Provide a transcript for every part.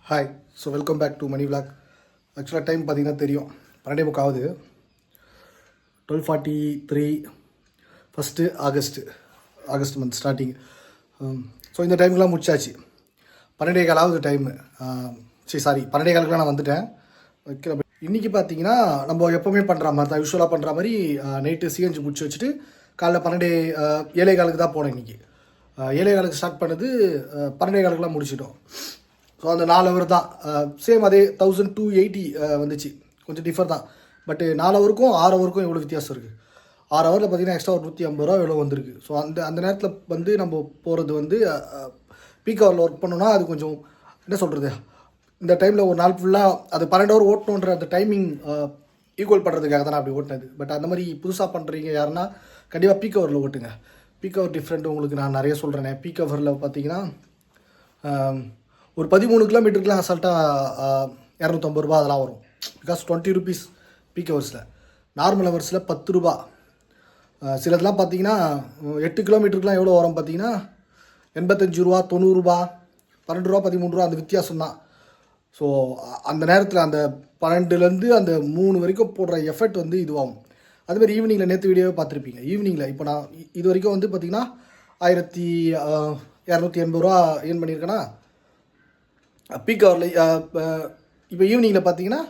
Hi. So welcome back to Mani vlog. ஆக்சுவலாக time பார்த்தீங்கன்னா தெரியும் 12:45 ஆகுது. 12:43 first August month starting. So இந்த டைமுக்கெலாம் முடிச்சாச்சு. 12:15 ஆகுது டைமு. சாரி 12:15 நான் வந்துட்டேன். ஓகே, இன்றைக்கி பார்த்தீங்கன்னா நம்ம எப்போவுமே பண்ணுற மாதிரி தான், யூஸ்வலாக பண்ணுற மாதிரி நைட்டு சிஎன்ஜி முடிச்சு வச்சுட்டு காலைல 7:15 தான் போனேன். இன்றைக்கி 7:15 ஸ்டார்ட் பண்ணது, 12:15 முடிச்சிட்டோம். ஸோ அந்த 4 ஹவர் தான். சேம் அதே 1280 வந்துச்சு. கொஞ்சம் டிஃபர் தான். பட்டு 4 ஹவருக்கும் 6 ஹவருக்கும் எவ்வளோ வித்தியாசம் இருக்குது. 6 ஹவரில் பார்த்தீங்கன்னா எக்ஸ்ட்ரா ஒரு 150 ரூபா எவ்வளோ வந்திருக்கு. ஸோ அந்த நேரத்தில் வந்து நம்ம போகிறது வந்து பீக் ஹவரில் ஒர்க் பண்ணோன்னா அது கொஞ்சம் என்ன சொல்கிறது, இந்த டைமில் ஒரு நாள் ஃபுல்லாக அது 12 ஹவர் ஓட்டணுன்ற அந்த டைமிங் ஈக்குவல் பண்ணுறதுக்காக தான் நான் அப்படி ஓட்டினது. பட் அந்த மாதிரி புதுசாக பண்ணுறீங்க யாருன்னா கண்டிப்பாக பீக் ஹவரில் ஓட்டுங்க. பீக் ஹவர் டிஃப்ரெண்ட் உங்களுக்கு நான் நிறைய சொல்கிறேனே. பீக் ஹவரில் பார்த்தீங்கன்னா ஒரு 13 கிலோமீட்டருக்குலாம் அசால்ட்டாக 250 ரூபா அதெல்லாம் வரும். பிகாஸ் 20 ருபீஸ் பீக் ஹவர்ஸில். நார்மல் ஹவர்ஸில் 10 ரூபா. சிலதெல்லாம் பார்த்தீங்கன்னா 8 கிலோமீட்டருக்குலாம் எவ்வளோ வரும் பார்த்தீங்கன்னா 85 ரூபா, 90 ரூபா, 12 ரூபா, 13 ரூபா, அந்த வித்தியாசம் தான். ஸோ அந்த நேரத்தில் அந்த 12லேருந்து அந்த 3 வரைக்கும் போடுற எஃபெக்ட் வந்து இதுவாகும். அதுமாதிரி ஈவினிங்கில் நேற்று வீடியோவே பார்த்துருப்பீங்க. ஈவினிங்கில் இப்போ நான் இது வரைக்கும் வந்து பார்த்திங்கன்னா 1280 ரூபா ஏர்ன் பண்ணியிருக்கேன்னா, பீக் ஹவரில் இப்போ ஈவினிங்கில் பார்த்தீங்கன்னா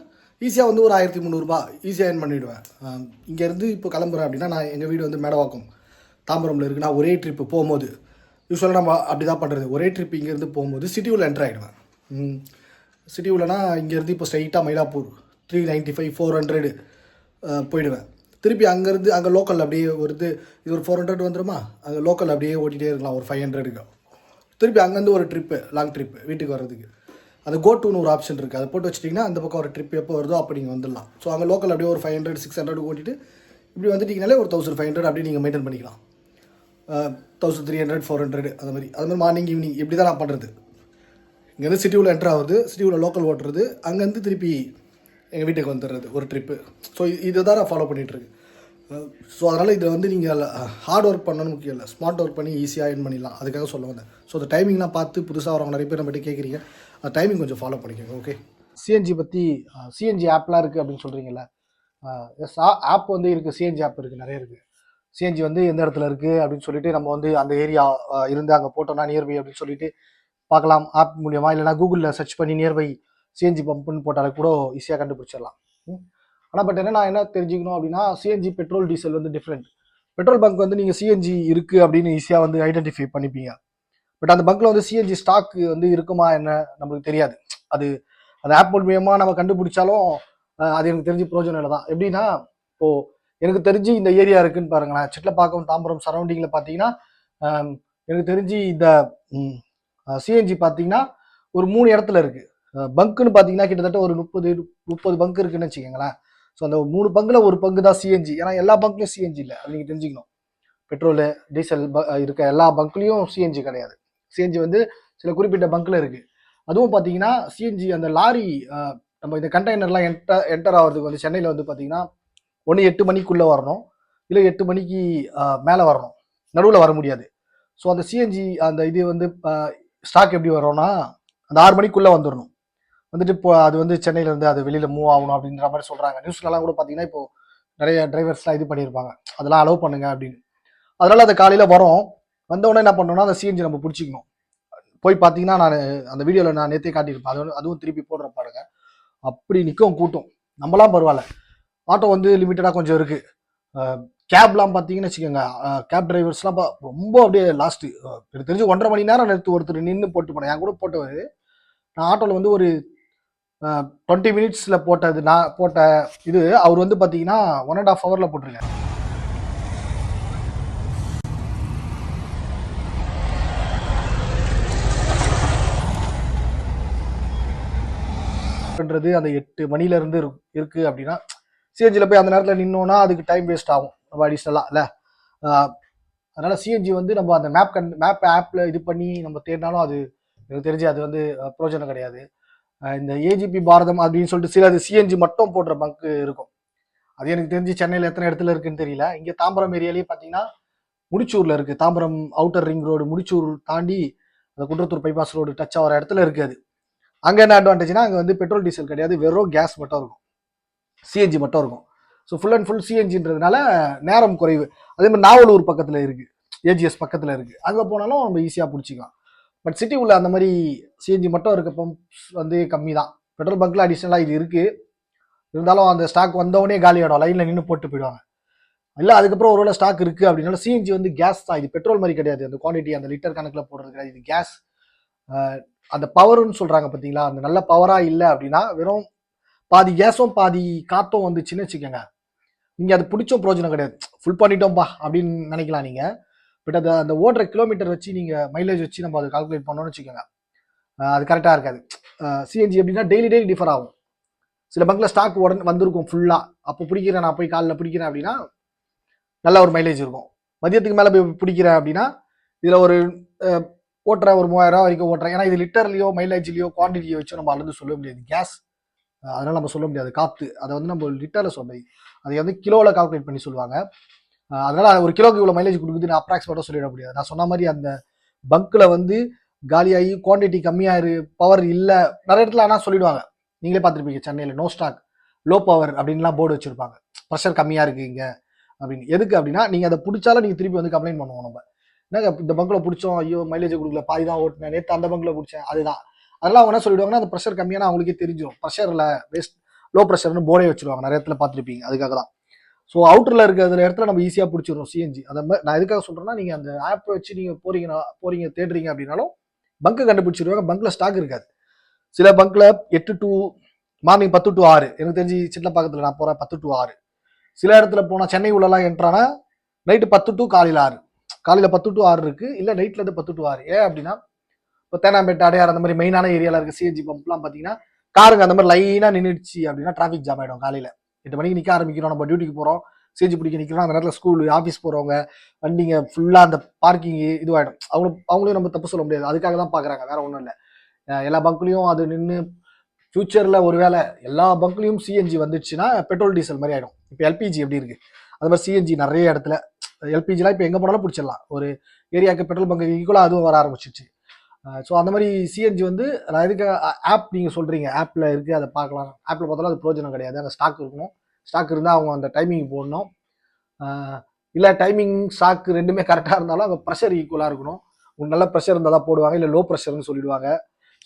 ஈஸியாக வந்து ஒரு 1300 ரூபா ஈஸியாக ஏர்ன் பண்ணிவிடுவேன். இங்கேருந்து இப்போ கிளம்புறேன் அப்படின்னா, நான் எங்கள் வீடு வந்து மேடவாக்கம் தாம்பரமில் இருக்குது. நான் ஒரே ட்ரிப்பு போகும்போது யூஸ்வலாக நம்ம அப்படி தான் பண்ணுறது. ஒரே ட்ரிப் இங்கேருந்து போகும்போது சிட்டியூவில் என்ட்ரு ஆகிடுவேன். சிட்டியூவில்னா இங்கேருந்து இப்போ ஸ்ட்ரைட்டாக மயிலாப்பூர் 395 400 போயிடுவேன். திருப்பி அங்கேருந்து அங்கே லோக்கல் அப்படியே வருது. இது ஒரு 400 வந்துடுமா, அங்கே லோக்கல் அப்படியே ஓட்டிகிட்டே இருக்கலாம் ஒரு 500க்கு. திருப்பி அங்கேருந்து ஒரு ட்ரிப்பு, லாங் ட்ரிப்பு வீட்டுக்கு வர்றதுக்கு அது கோ டூன்னு ஒரு ஆப்ஷன் இருக்குது. அதை போட்டு வச்சிட்டிங்கன்னா அந்த பக்கம் ஒரு ட்ரிப் எப்போ வருதோ அப்போ நீங்கள் வந்துடலாம். ஸோ அங்கே லோக்கல் அப்படியே ஒரு 500 600 ஓட்டிட்டு இப்படி வந்துட்டிங்கனாலே ஒரு 1500 அப்படியே நீங்கள் மெயின்டைன் பண்ணிக்கலாம். 1300 400 அது மாதிரி மார்னிங் ஈவினிங் இப்படி தான் நான் பண்ணுறது. இங்கேருந்து சிட்டியூவில் என்ட்ரு ஆகுது, சிட்டியூவில் லோக்கல் ஓட்டுறது, அங்கேருந்து திருப்பி எங்கள் வீட்டுக்கு வந்துடுறது ஒரு ட்ரிப்பு. ஸோ இதை தான் நான் ஃபாலோ பண்ணிகிட்ருக்கு. ஸோ அதனால் இதில் வந்து நீங்கள் ஹார்ட் ஒர்க் பண்ணணும்னு முக்கியம் இல்லை, ஸ்மார்ட் ஒர்க் பண்ணி ஈஸியாக ஏர்ன் பண்ணிடலாம். அதுக்காக சொல்ல வந்தேன். ஸோ அந்த டைமிங்லாம் பார்த்து புதுசாக வரவங்க நிறைய பேர் நம்மகிட்ட கேட்குறீங்க, அந்த டைமிங் கொஞ்சம் ஃபாலோ பண்ணிக்கோங்க. ஓகே. சிஎன்ஜி பற்றி சிஎன்ஜி ஆப்லாம் இருக்குது அப்படின்னு சொல்கிறீங்களா? எஸ், ஆப் வந்து இருக்குது. சிஎன்ஜி ஆப் இருக்குது, நிறைய இருக்குது. சிஎன்ஜி வந்து எந்த இடத்துல இருக்குது அப்படின்னு சொல்லிட்டு நம்ம வந்து அந்த ஏரியா இருந்து அங்கே போட்டோம்னா நியர்பை அப்படின்னு சொல்லிட்டு பார்க்கலாம் ஆப் மூலியமாக. இல்லைனா கூகுளில் சர்ச் பண்ணி நியர்பை சிஎன்ஜி பம்ப்னு போட்டாலே கூட ஈஸியாக கண்டுபிடிச்சிடலாம். ஆனால் பட் நான் என்ன தெரிஞ்சுக்கணும் அப்படின்னா, சிஎன்ஜி பெட்ரோல் டீசல் வந்து டிஃப்ரெண்ட். பெட்ரோல் பங்க் வந்து நீங்கள் சிஎன்ஜி இருக்குது அப்படின்னு ஈஸியாக வந்து ஐடென்டிஃபை பண்ணிப்பீங்க. பட் அந்த பங்க்கில் வந்து சிஎன்ஜி ஸ்டாக் வந்து இருக்குமா என்ன நம்மளுக்கு தெரியாது. அது அந்த ஆப் மூலியமாக நம்ம கண்டுபிடிச்சாலும் அது எனக்கு தெரிஞ்சு பிரயோஜனம் இல்லை தான். எப்படின்னா, இப்போது எனக்கு தெரிஞ்சு இந்த ஏரியா இருக்குன்னு பாருங்களேன், சிட்லப்பாக்கம் தாம்பரம் சரௌண்டிங்கில் பார்த்தீங்கன்னா எனக்கு தெரிஞ்சு இந்த சிஎன்ஜி பார்த்தீங்கன்னா ஒரு 3 இடத்துல இருக்குது. பங்க்குன்னு பார்த்தீங்கன்னா கிட்டத்தட்ட ஒரு 30 பங்க் இருக்குன்னு வச்சுக்கோங்களேன். ஸோ அந்த 3 பங்கில் ஒரு பங்கு தான் சிஎன்ஜி. ஏன்னா எல்லா பங்க்லையும் சிஎன்ஜி இல்லை, அது நீங்கள் தெரிஞ்சுக்கணும். பெட்ரோலு டீசல் இருக்க எல்லா பங்க்லேயும் சிஎன்ஜி கிடையாது. சிஎன்ஜி வந்து சில குறிப்பிட்ட பங்க்கில் இருக்குது. அதுவும் பார்த்தீங்கன்னா சிஎன்ஜி அந்த லாரி நம்ம இந்த கண்டெய்னர்லாம் என்டர் ஆகிறதுக்கு வந்து சென்னையில் வந்து பார்த்தீங்கன்னா ஒன்று 8 மணிக்குள்ளே வரணும், இல்லை 8 மணிக்கு மேலே வரணும், நடுவில் வர முடியாது. ஸோ அந்த சிஎன்ஜி அந்த இது வந்து ஸ்டாக் எப்படி வரோன்னா அந்த 6 மணிக்குள்ளே வந்துடணும். வந்துட்டு இப்போ அது வந்து சென்னையிலேருந்து அது வெளியில் மூவ் ஆகணும் அப்படின்ற மாதிரி சொல்கிறாங்க. நியூஸ்லலாம் கூட பார்த்தீங்கன்னா இப்போ நிறைய டிரைவர்ஸ்லாம் இது பண்ணியிருப்பாங்க, அதெல்லாம் அலோவ் பண்ணுங்க அப்படின்னு. அதனால் அது காலையில் வரும். வந்தவுடனே என்ன பண்ணணும்னா அந்த சிஎன்ஜி நம்ம பிடிச்சிக்கணும். போய் பார்த்தீங்கன்னா நான் அந்த வீடியோவில் நான் நேற்றே காட்டியிருப்பேன், அதுவும் திருப்பி போடுற பாருங்க. அப்படி நிற்கும் கூட்டம். நம்மளாம் பரவாயில்ல, ஆட்டோ வந்து லிமிட்டடாக கொஞ்சம் இருக்குது. கேப்லாம் பார்த்தீங்கன்னு வச்சுக்கோங்க, கேப் டிரைவர்ஸ்லாம் ரொம்ப அப்படியே லாஸ்ட்டு எனக்கு தெரிஞ்சு 1.5 மணி நேரம் நேற்று ஒருத்தர் நின்று போட்டு போனேன். என் கூட போட்டவர் நான் ஆட்டோவில் வந்து ஒரு 20 மினிட்ஸில் போட்டது. நான் போட்ட இது அவர் வந்து பார்த்தீங்கன்னா 1.5 ஹவரில் போட்டிருக்காரு. அந்த 8 மணிலேருந்து இருக்குது அப்படின்னா சிஎன்ஜியில் போய் அந்த நேரத்தில் நின்னோன்னா அதுக்கு டைம் வேஸ்ட் ஆகும் நம்ம அடிஷ்னலாக இல்லை. அதனால் சிஎன்ஜி வந்து நம்ம அந்த மேப் ஆப்பில் இது பண்ணி நம்ம தேடினாலும் அது எனக்கு தெரிஞ்சு அது வந்து பிரயோஜனம் கிடையாது. இந்த ஏஜிபி பாரதம் அப்படின்னு சொல்லிட்டு சில சிஎன்ஜி மட்டும் போடுற பங்க் இருக்கும். அது எனக்கு தெரிஞ்சு சென்னையில் எத்தனை இடத்துல இருக்குன்னு தெரியல. இங்கே தாம்பரம் ஏரியாலேயே பார்த்தீங்கன்னா முடிச்சூரில் இருக்குது. Tambaram outer ring road Mudichur தாண்டி அந்த குன்றத்தூர் பைபாஸ் ரோடு டச் ஆகிற இடத்துல இருக்குது. அங்கே என்ன அட்வான்டேஜ்னா அங்கே வந்து பெட்ரோல் டீசல் கிடையாது, வெறும் கேஸ் மட்டும் இருக்கும், சிஎன்ஜி மட்டும் இருக்கும். ஸோ ஃபுல் அண்ட் ஃபுல் சிஎன்ஜின்றதுனால நேரம் குறைவு. அதே மாதிரி நாவலூர் பக்கத்தில் இருக்குது, ஏஜிஎஸ் பக்கத்தில் இருக்குது, அங்கே போனாலும் நம்ம ஈஸியாக பிடிச்சிக்கலாம். பட் சிட்டி உள்ள அந்த மாதிரி சிஎன்ஜி மட்டும் இருக்க பம்ப்ஸ் வந்து கம்மி தான். பெட்ரோல் பங்க்ல அடிஷ்னலாக இது இருக்குது, இருந்தாலும் அந்த ஸ்டாக் வந்தவொடனே காலி ஆகிடும், லைனில் நின்று போட்டு போயிடுவாங்க. இல்லை அதுக்கப்புறம் ஒருவேளை ஸ்டாக் இருக்குது அப்படின்னாலும் சிஎன்ஜி வந்து கேஸ் தான், இது பெட்ரோல் மாதிரி கிடையாது, அந்த குவான்டிட்டி அந்த லிட்டர் கணக்கில் போடுறது கிடையாது, இது கேஸ். அந்த பவர்னு சொல்கிறாங்க பார்த்தீங்களா, அந்த நல்ல பவராக இல்லை அப்படின்னா வெறும் பாதி கேஸும் பாதி காற்றும் வந்துச்சுன்னு வச்சுக்கோங்க, நீங்கள் அது பிடிச்ச பிரோஜனம் கிடையாது. ஃபுல் பண்ணிட்டோம்ப்பா அப்படின்னு நினைக்கலாம் நீங்கள். பட் அது அந்த ஓடுற கிலோமீட்டர் வச்சு நீங்கள் மைலேஜ் வச்சு நம்ம அதை கால்குலேட் பண்ணோன்னு வச்சுக்கோங்க, அது கரெக்டாக இருக்காது. சிஎன்ஜி எப்படின்னா டெய்லி டெய்லி டிஃபர் ஆகும். சில பங்கில் ஸ்டாக் உடனே வந்திருக்கும் ஃபுல்லாக, அப்போ பிடிக்கிறேன் நான் போய் காலில் பிடிக்கிறேன் அப்படின்னா நல்ல ஒரு மைலேஜ் இருக்கும். மதியத்துக்கு மேலே போய் பிடிக்கிறேன் அப்படின்னா இதில் ஒரு ஓட்டுறேன், ஒரு 3000 வரைக்கும் ஓட்டுறேன். ஏன்னா இது லிட்டர்லையோ மைலேஜ்லையோ குவான்டிட்டியோ வச்சு நம்ம அளந்து சொல்ல முடியாது, கேஸ் அதனால நம்ம சொல்ல முடியாது. காற்று அதை வந்து நம்ம லிட்டரில் சொல்ல, அதை வந்து கிலோவில் கால்குலேட் பண்ணி சொல்லுவாங்க. அதனால ஒரு கிலோக்கு இவ்வளோ மைலேஜ் கொடுக்குதுன்னு அப்ராக்சிமேட்டாக சொல்லிட முடியாது. நான் சொன்ன மாதிரி அந்த பங்க்கில் வந்து காலியாகி குவான்டிட்டி கம்மியாக பவர் இல்லை நிறைய இடத்துல ஆனால் சொல்லிடுவாங்க. நீங்களே பார்த்துருப்பீங்க சென்னையில் நோ ஸ்டாக் லோ பவர் அப்படின்லாம் போர்டு வச்சுருப்பாங்க, ப்ரெஷர் கம்மியாக இருக்குது இங்கே அப்படின்னு. எதுக்கு அப்படின்னா நீங்கள் அதை பிடிச்சாலும் நீங்கள் திருப்பி வந்து கம்ப்ளைண்ட் பண்ணுவோம் நம்ம, என்னங்க இந்த பங்கில் பிடிச்சோம், ஐயோ மைலேஜ் கொடுக்கல, பாதி தான் ஓட்டினேன், நேற்று அந்த பங்கில் பிடிச்சேன், அதுதான். அதெல்லாம் அவங்க என்ன சொல்லிடுவாங்கன்னா அந்த ப்ரெஷர் கம்மியான அவங்களுக்கே தெரிஞ்சிடும், ப்ரெஷரில் வேஸ்ட் லோ ப்ரெஷர்னு போர்டே வச்சுருவாங்க, நிறைய இடத்துல பார்த்துருப்பீங்க. அதுக்காக தான். ஸோ அவுட்டரில் இருக்கிற இடத்துல நம்ம ஈஸியாக பிடிச்சிடும் சிஎன்ஜி. அந்த மாதிரி நான் எதுக்காக சொல்கிறேன்னா, நீங்கள் அந்த ஆப்பை வச்சு நீங்கள் போறீங்க தேடுறீங்க அப்படின்னாலும் பங்கு கண்டுபிடிச்சிருவாங்க, பங்கில் ஸ்டாக் இருக்காது. சில பங்கில் 8 to மார்னிங் 10 to 6, எனக்கு தெரிஞ்சு சின்ன பக்கத்தில் நான் போகிறேன் 10 to 6. சில இடத்துல போனால் சென்னை உள்ளலாம் என்ட்ரானா நைட்டு 10 to காலையில் 6, காலையில் 10 to 6 இருக்குது, இல்லை நைட்லேருந்து 10 to 6. ஏன் அப்படின்னா இப்போ தேனாம்பேட்டை, அடையார் அந்த மாதிரி மெயினான ஏரியாவில் இருக்க சிஎன்ஜி பம்ப்லாம் பார்த்தீங்கன்னா காருங்க அந்த மாதிரி லைனாக நின்றுடுச்சு அப்படின்னா டிராஃபிக் ஜாம் ஆகிடும். காலையில் 8 மணிக்கு நிற்க ஆரம்பிக்கிறோம், நம்ம டியூட்டிக்கு போகிறோம், சிஎன்ஜி பிடிக்க நிற்கிறோம், அந்த நேரத்தில் ஸ்கூல் ஆஃபீஸ் போகிறவங்க வண்டிங்க ஃபுல்லாக அந்த பார்க்கிங் இதுவாகிடும். அவங்களையும் நம்ம தப்பு சொல்ல முடியாது, அதுக்காக தான் பார்க்குறாங்க, வேற ஒன்றும் இல்லை. எல்லா பங்க்லையும் அது நின்று ஃபியூச்சரில் ஒருவேளை எல்லா பங்க்லையும் சிஎன்ஜி வந்துடுச்சுன்னா பெட்ரோல் டீசல் மாதிரி ஆகிடும். இப்போ எல்பிஜி எப்படி இருக்குது அது மாதிரி சிஎன்ஜி நிறைய இடத்துல, எல்பிஜிலாம் இப்போ எங்கே போனாலும் பிடிச்சிடலாம், ஒரு ஏரியாவுக்கு பெட்ரோல் பங்க் ஈக்குவலாக அதுவும் வர ஆரம்பிச்சிச்சு. ஸோ அந்த மாதிரி சிஎன்ஜி வந்து நான் எதுக்கு ஆப் நீங்கள் சொல்கிறீங்க, ஆப்பில் இருக்குது அதை பார்க்கலாம், ஆப்பில் பார்த்தாலும் அது பிரோஜனம் கிடையாது, அந்த ஸ்டாக் இருக்கணும், ஸ்டாக் இருந்தால் அவங்க அந்த டைமிங் போடணும், இல்லை டைமிங் ஸ்டாக் ரெண்டுமே கரெக்டாக இருந்தாலும் அவங்க ப்ரெஷர் ஈக்குவலாக இருக்கணும். உங்களுக்கு நல்ல ப்ரெஷர் இருந்தால் தான் போடுவாங்க, இல்லை லோ ப்ரெஷர்னு சொல்லிடுவாங்க.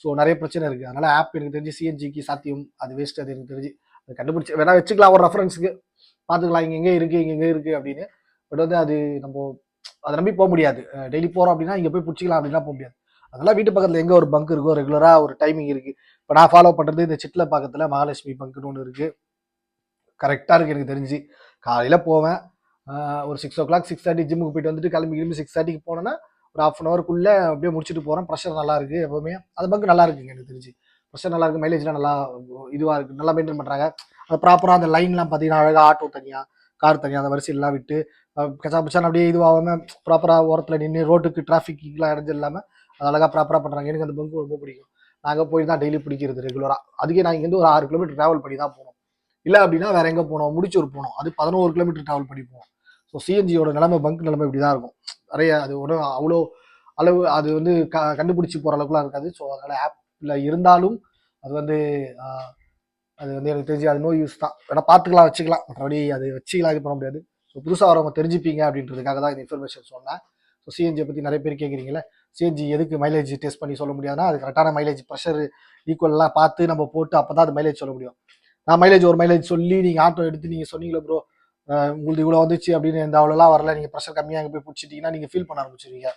ஸோ நிறைய பிரச்சனை இருக்குது. அதனால் ஆப் எனக்கு தெரிஞ்சு சிஎன்ஜிக்கு சாத்தியம், அது வேஸ்ட், அது எனக்கு தெரிஞ்சு அது கண்டுபிடிச்சி வேணா வச்சுக்கலாம், ஒரு ரெஃபரன்ஸுக்கு பார்த்துக்கலாம், இங்கே எங்கே இருக்குது அப்படின்னு. பட் வந்து அது நம்ம அதை நம்பி போக முடியாது. டெய்லி போகிறோம் அப்படின்னா இங்கே போய் பிடிச்சிக்கலாம் அப்படின்னா போக முடியாது. அதெல்லாம் வீட்டு பக்கத்தில் எங்கே ஒரு பங்க் இருக்கோ, ரெகுலராக ஒரு டைமிங் இருக்குது. இப்போ நான் ஃபாலோ பண்ணுறது இந்த சிட்டில் பக்கத்தில் மகாலட்சுமி பங்க்குன்னு ஒன்று இருக்குது, கரெக்டாக இருக்குது எனக்கு தெரிஞ்சு. காலையில் போவேன், ஒரு 6 o'clock 6:30 ஜிம்முக்கு போயிட்டு வந்துட்டு கிளம்பி 6:30க்கு போனேன்னா ஒரு 1/2 hour அப்படியே முடிச்சுட்டு போகிறேன். ப்ரெஷர் நல்லா இருக்குது, எப்போவுமே அந்த பங்கு நல்லா இருக்குங்க எனக்கு தெரிஞ்சு. ப்ரெஷர் நல்லா இருக்குது, மைலேஜ்லாம் நல்லா இதுவாக இருக்குது, நல்லா மெயின்டைன் பண்ணுறாங்க. அது ப்ராப்பராக அந்த லைன்லாம் பார்த்தீங்கன்னா அழகாக ஆட்டோ தனியாக கார் தனியாக அந்த வரிசையெல்லாம் விட்டு கச்சா பிச்சான் அப்படியே இதுவாகாமல் ப்ராப்பராக ஓரத்தில் நின்று ரோட்டுக்கு டிராஃபிக்லாம் இடைஞ்சல் இல்லாமல் அது அழகாக ப்ராப்பராக பண்ணுறாங்க. எனக்கு அந்த பங்கு ரொம்ப பிடிக்கும். நாங்கள் போய் தான் டெய்லி பிடிக்கிறது ரெகுலராக. அதுக்கே நான் இங்கேருந்து ஒரு 6 kilometer ட்ராவல் பண்ணி தான் போனோம். இல்லை அப்படின்னா வேற எங்கே போனோம், முடிச்சூர் போனோம், அது 11 kilometer ட்ராவல் பண்ணி போவோம். ஸோ சிஎன்ஜியோட நிலைமை, பங்க் நிலைமை இப்படி தான் இருக்கும். நிறைய அது ஒன்றும் அவ்வளோ அளவு அது வந்து கண்டுபிடிச்சி போகிற அளவுக்குலாம் இருக்காது. ஸோ அதனால் ஆப்பில் இருந்தாலும் அது வந்து எனக்கு தெரிஞ்சு அது நோ யூஸ் தான். வேணால் பார்த்துக்கலாம், வச்சுக்கலாம், மற்றபடி அது வச்சுக்கலாம், இது பண்ண முடியாது. ஸோ புதுசாக வரவங்க தெரிஞ்சுப்பீங்க அப்படின்றதுக்காக தான் இந்த இன்ஃபர்மேஷன் சொன்னேன். ஸோ சிஎன்ஜியை பற்றி நிறைய பேர் கேட்குறீங்களே, சிஎன்ஜி எதுக்கு மைலேஜ் டெஸ்ட் பண்ணி சொல்ல முடியாதுன்னா அது கரெக்டான மைலேஜ் ப்ரெஷர் ஈக்குவலாக பார்த்து நம்ம போட்டு அப்போ தான் அது மைலேஜ் சொல்ல முடியும். நான் ஒரு மைலேஜ் சொல்லி நீங்கள் ஆட்டோ எடுத்து நீங்கள் சொன்னீங்களே ப்ரோ உங்களுக்கு இவ்வளோ வந்துச்சு அப்படின்னு, இந்த அவ்வளோலாம் வரல, நீங்கள் ப்ரெஷர் கம்மியாக அங்கே போய் பிடிச்சிட்டிங்கன்னா நீங்கள் ஃபீல் பண்ண ஆரம்பிச்சிருவீங்க.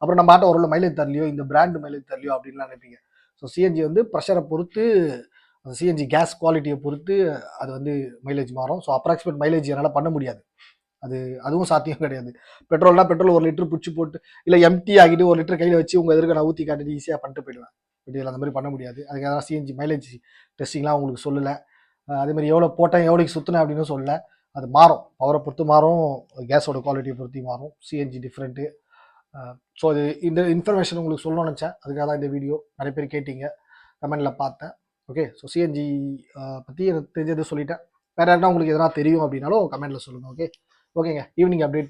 அப்புறம் நம்ம ஆட்டோ ஒரு மைலேஜ் தரலையோ, இந்த பிராண்ட் மைலேஜ் தரலையோ அப்படின்லாம் நினைப்பீங்க. ஸோ சிஎன்ஜி வந்து ப்ரெஷரை பொறுத்து, அந்த சிஎன்ஜி கேஸ் குவாலிட்டியை பொறுத்து அது வந்து மைலேஜ் மாறும். ஸோ அப்ராக்சிமேட் மைலேஜ் என்னால் பண்ண முடியாது, அதுவும் சாத்தியம் கிடையாது. பெட்ரோல்னா பெட்ரோல் 1 லிட்டர் பிடிச்சி போட்டு இல்லை எம்டி ஆகிட்டு 1 லிட்டர் கையில் வச்சு உங்கள் எதிர்க்க நான் ஊற்றி காட்டிட்டு ஈஸியாக பண்ணிட்டு போயிடுவேன். பட் இதில் அந்த மாதிரி பண்ண முடியாது. அதுக்காக தான் சிஎன்ஜி மைலேஜ் டெஸ்டிங்லாம் உங்களுக்கு சொல்லலை. அதே மாதிரி எவ்வளோ போட்டேன் எவ்வளோக்கு சுற்றினேன் அப்படின்னு சொல்லலை. அது மாறும், பவரை பொறுத்து மாறும், கேஸோட குவாலிட்டியை பொறுத்து மாறும். CNG different. ஸோ இது இந்த இன்ஃபர்மேஷன் உங்களுக்கு சொல்லணும்னு நினச்சேன், அதுக்காக தான் இந்த வீடியோ. நிறைய பேர் கேட்டீங்க, கமெண்டில் பார்த்தேன். ஓகே, ஸோ சிஎன்ஜி பற்றி எனக்கு தெரிஞ்சது சொல்லிட்டேன். வேறு யாருன்னா உங்களுக்கு எதனா தெரியும் அப்படின்னாலும் கமெண்ட்டில் சொல்லுங்கள். ஓகேங்க, ஈவினிங் அப்டேட்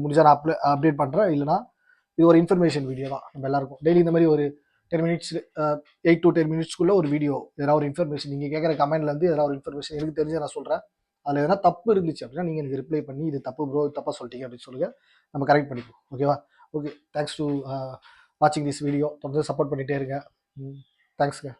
முடிஞ்சால் நான் அப்டேட் பண்ணுறேன். இல்லைனா இது ஒரு இன்ஃபர்மேஷன் வீடியோ தான் நம்ம எல்லாருக்கும். டெய்லி இந்த மாதிரி ஒரு 10 மினிட்ஸ் 8 to 10 மினிட்ஸ்க்குள்ளே ஒரு வீடியோ ஏதாவது ஒரு இன்ஃபர்மேஷன் நீங்கள் கேட்குற கமெண்ட்லேருந்து ஏதாவது ஒரு இன்ஃபர்மேஷன் எனக்கு தெரிஞ்சு நான் சொல்கிறேன். அதில் எதனா தப்பு இருந்துச்சு அப்படின்னா நீங்கள் எனக்கு ரிப்ளை பண்ணி இது தப்பு ப்ரோ, தப்பாக சொல்லிட்டீங்க அப்படின்னு சொல்லுங்கள், நம்ம கரெக்ட் பண்ணிப்போம். ஓகேவா? ஓகே, தேங்க்ஸ் டு வாட்சிங் திஸ் வீடியோ. தொடர்ந்து சப்போர்ட் பண்ணிகிட்டே இருங்க. தேங்க்ஸ்ங்க.